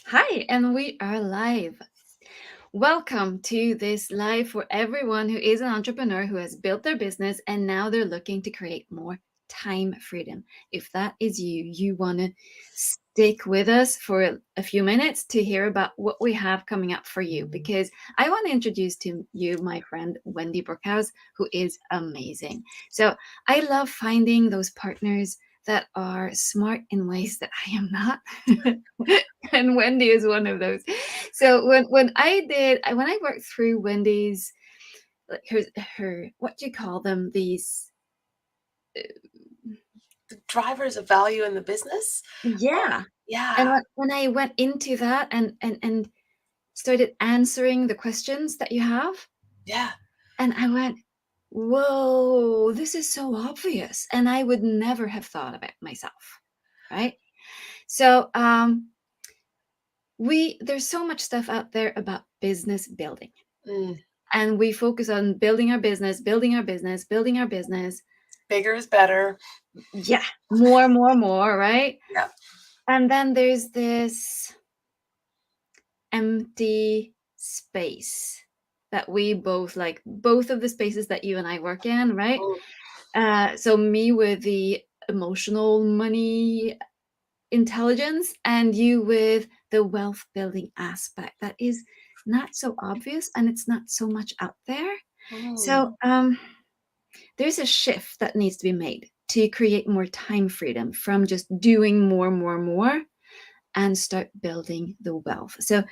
Hi, and we are live. Welcome to this live for everyone who is an entrepreneur who has built their business and now they're looking to create more time freedom. If that is you, you want to stick with us for a few minutes to hear about what we have coming up for you because I want to introduce to you my friend Wendy Brookhouse, who is amazing. So I love finding those partners that are smart in ways that I am not. And Wendy is one of those. So when I worked through Wendy's like her what do you call them, these The drivers of value in the business? Or yeah. And yeah, when I went into that and started answering the questions that you have, yeah, and I went, whoa, this is so obvious, and I would never have thought of it myself, right? So we there's so much stuff out there about business building, mm, and we focus on building our business, building our business, building our business. bigger is better. Yeah, more, right? Yeah, And then there's this empty space that we both like, both of the spaces that you and I work in, right? mm, So me with the emotional money intelligence, and you with the wealth building aspect that is not so obvious and it's not so much out there. mm. So there's a shift that needs to be made to create more time freedom from just doing more and start building the wealth. So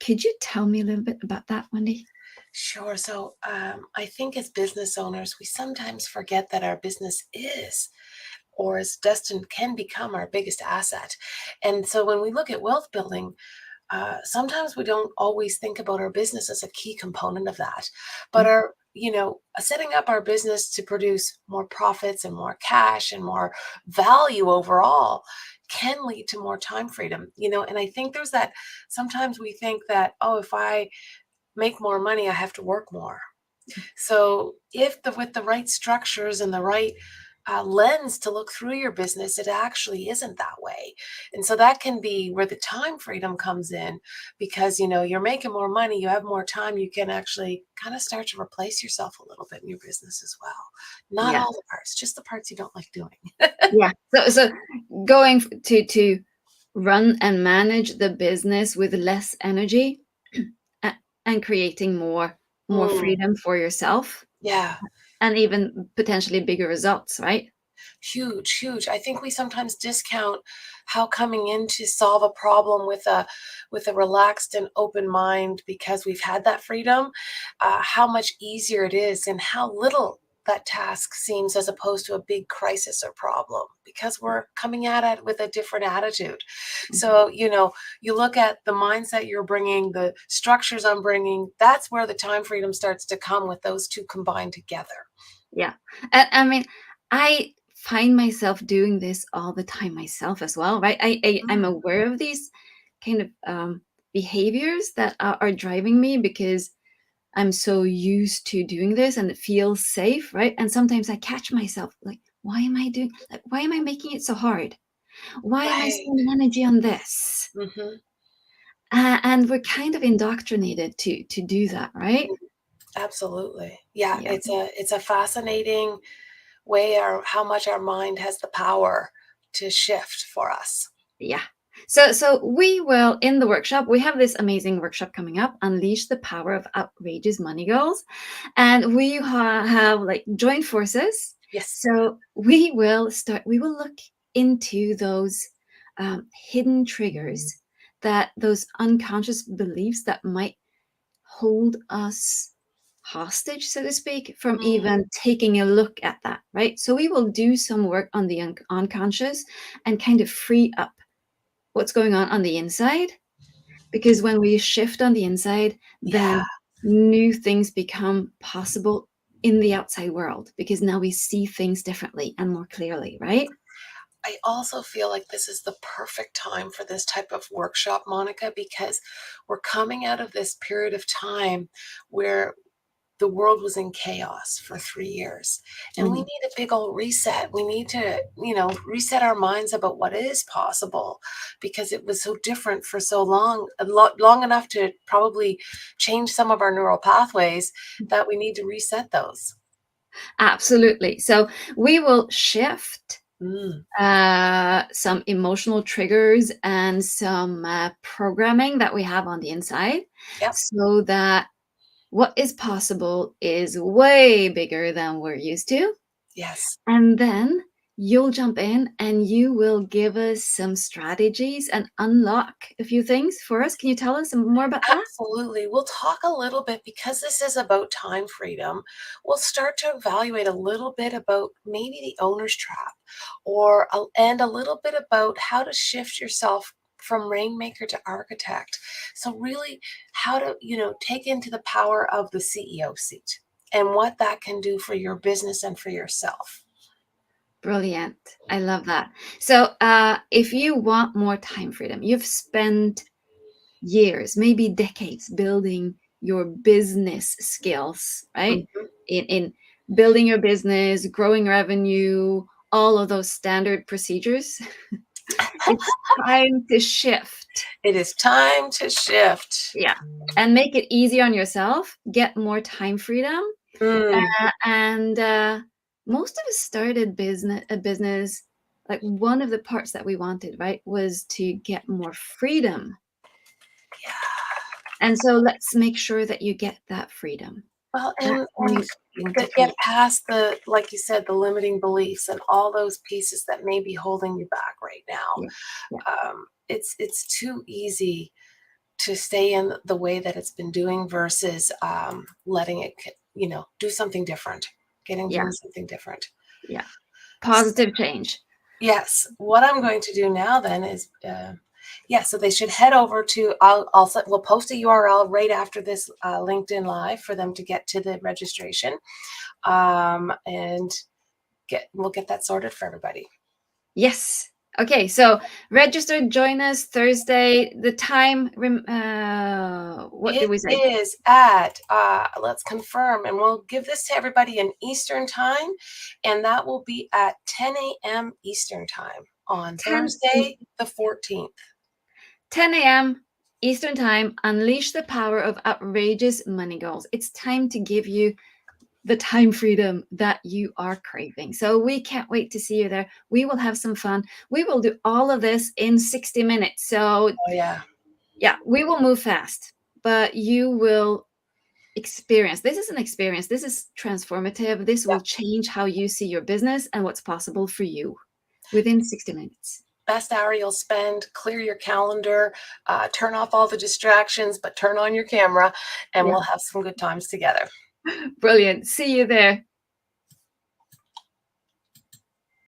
could you tell me a little bit about that, Wendy? Sure. So, I think as business owners, we sometimes forget that our business is or is destined can become our biggest asset. And so when we look at wealth building, sometimes we don't always think about our business as a key component of that. But Mm. setting up our business to produce more profits and more cash and more value overall can lead to more time freedom. And I think there's that sometimes we think that, oh, if I make more money, I have to work more. So if with the right structures and the right lens to look through your business, it actually isn't that way. And so that can be where the time freedom comes in because, you're making more money, you have more time, you can actually kind of start to replace yourself a little bit in your business as well. Not Yeah, all the parts, just the parts you don't like doing. yeah. So going to run and manage the business with less energy and creating more Mm, freedom for yourself yeah. and even potentially bigger results, right? Huge, huge. I think we sometimes discount how coming in to solve a problem with a relaxed and open mind because we've had that freedom, how much easier it is and how little that task seems as opposed to a big crisis or problem because we're coming at it with a different attitude. Mhm. So, you look at the mindset you're bringing, the structures I'm bringing, that's where the time freedom starts to come with those two combined together. Yeah. And I mean, I find myself doing this all the time myself as well, right? I'm Mm, aware of these kind of behaviors that are driving me because I'm so used to doing this and it feels safe, right? And sometimes I catch myself like, why am I making it so hard? Why am I right. spending energy on this? Hmm. And we're kind of indoctrinated to do that, right? Absolutely. Yeah, Yeah. it's a fascinating way how much our mind has the power to shift for us. Yeah. So we will in the workshop, we have this amazing workshop coming up, Unleash the Power of Outrageous Money Goals. And we have like joined forces. Yes. So we will look into those hidden triggers, that those unconscious beliefs that might hold us hostage, so to speak, from Mm, even taking a look at that, right? So we will do some work on the unconscious and kind of free up what's going on the inside, because when we shift on the inside, yeah. then new things become possible in the outside world because now we see things differently and more clearly, right? I also feel like this is the perfect time for this type of workshop, Monica, because we're coming out of this period of time where the world was in chaos for 3 years. And we Mhm. need a big old reset. We need to, reset our minds about what is possible because it was so different for so long, long enough to probably change some of our neural pathways that we need to reset those. Absolutely. So we will shift Mm, some emotional triggers and some programming that we have on the inside yep. so that what is possible is way bigger than we're used to. Yes. And then you'll jump in and you will give us some strategies and unlock a few things for us. Can you tell us some more about that? Absolutely. We'll talk a little bit because this is about time freedom. We'll start to evaluate a little bit about maybe the owner's trap and a little bit about how to shift yourself from rainmaker to architect. So really how to, take into the power of the CEO seat and what that can do for your business and for yourself. Brilliant. I love that. So, if you want more time freedom, you've spent years, maybe decades building your business skills, right? Mhm. In building your business, growing revenue, all of those standard procedures. It's time to shift. It is time to shift. Yeah. And make it easy on yourself, get more time freedom. Mm, And most of us started business. Like one of the parts that we wanted, right, was to get more freedom. yeah. And so let's make sure that you get that freedom. Well, That and you want to get create. past the, like you said, the limiting beliefs and all those pieces that may be holding you back right now. Yeah. Yeah. It's too easy to stay in the way that it's been doing versus letting it, do something different, Yeah. doing something different. Yeah. Positive change. Yes. What I'm going to do now then is, yeah, so they should head over to, we'll post a URL right after this LinkedIn Live for them to get to the registration. And we'll get that sorted for everybody. Yes. Okay, so register, join us Thursday. The time, what did It we say? is at, let's confirm, and we'll give this to everybody in Eastern time, and that will be at 10 a.m. Eastern time on 10, Thursday, the 14th. 10 a.m. Eastern Time, unleash the power of outrageous money goals. It's time to give you the time freedom that you are craving. So we can't wait to see you there. We will have some fun. We will do all of this in 60 minutes. So, Oh, yeah. yeah, we will move fast, but you will experience. This is an experience. This is transformative. This Yeah. will change how you see your business and what's possible for you within 60 minutes. Best hour you'll spend, clear your calendar, turn off all the distractions, but turn on your camera, and Yeah, we'll have some good times together. brilliant. See you there.